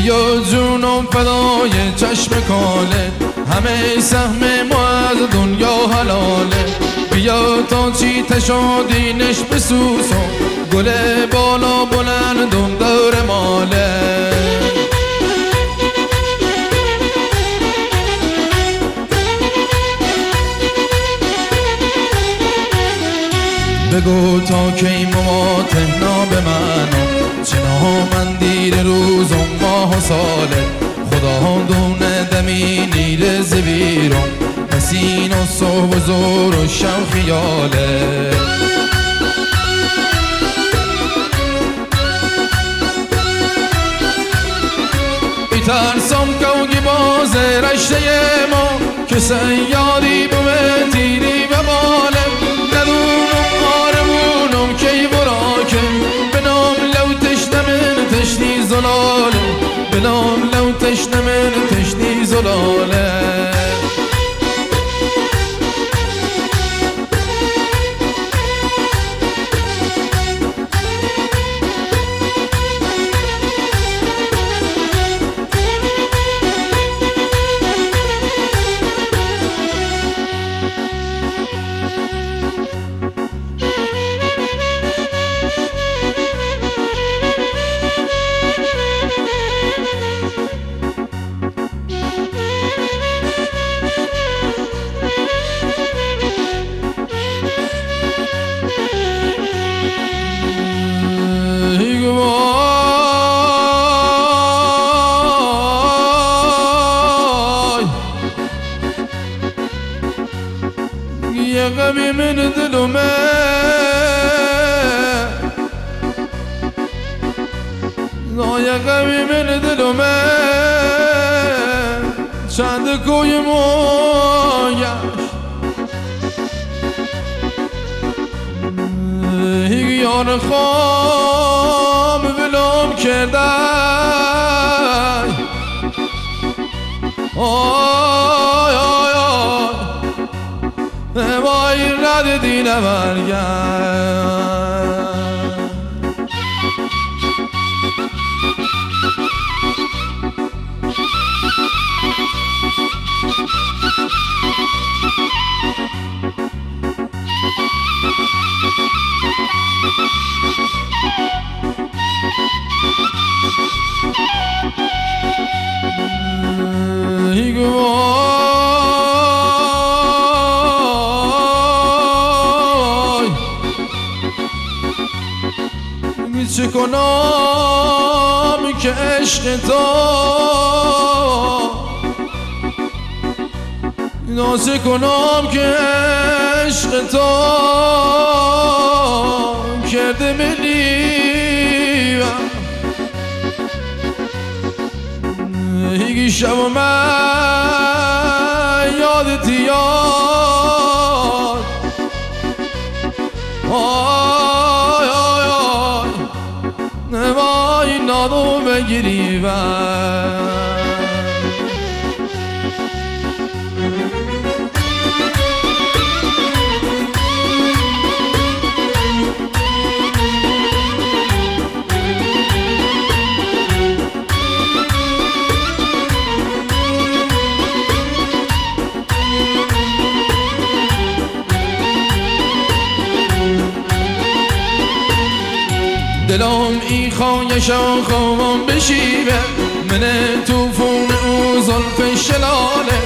بیا جونم فدای چشم کاله، همه سهم ما از دنیا حلاله. بیا تا چی تشادینش بسوزم، گل بالا بلندم دور ماله. بگو تا کی مماتنا به منو، چنا من دیر روزم ماه و ساله. خدا دونه دمی نیره زبیرم، نسین و صبح و زور و شب خیاله. ترسم کوگی باز رشته ما، که سیادی بومه تیری و باله. ندونم آرمونم کی براکه، بنام لو تشنه من تشنی زلاله. بنام لو تشنه من تشنی زلاله. یه غمی من دلومه، یه غمی من دلومه. چند کوی مویش یار خام ولم کرده. آی آی آی وای رد دینه برگرد. چه کنم که عشق تو، نازه کنم که عشق تو کرده منیم. یکی شب و من یادت یاد. آی آی آی نمای نادو بگیری و دلم ای خواهشم خوام بشیبه، من توفون او زلف شلاله.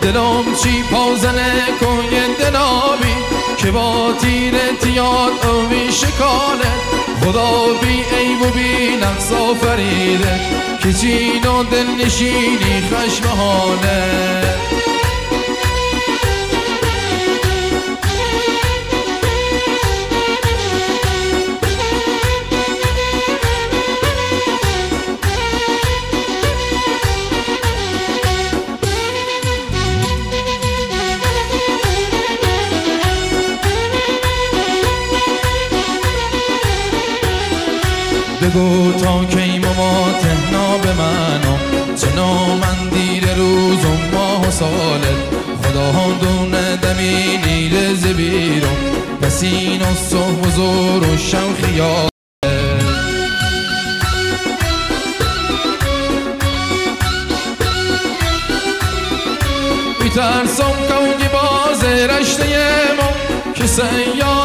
دلم چی پازنه کنید نابی، که با تیرت یاد او بی شکاله. خدا بی عیب و بی نقص آفریده، که چین و دل نشینی خشمهانه. بگو تا کی مماتنا به منو، چنا من دیر روزم ماه و ساله. خدا دونه دمی نیره زبیرم، پسین و صبح و زور و شب خیال. ترسم کونی باز رشته ما که سیار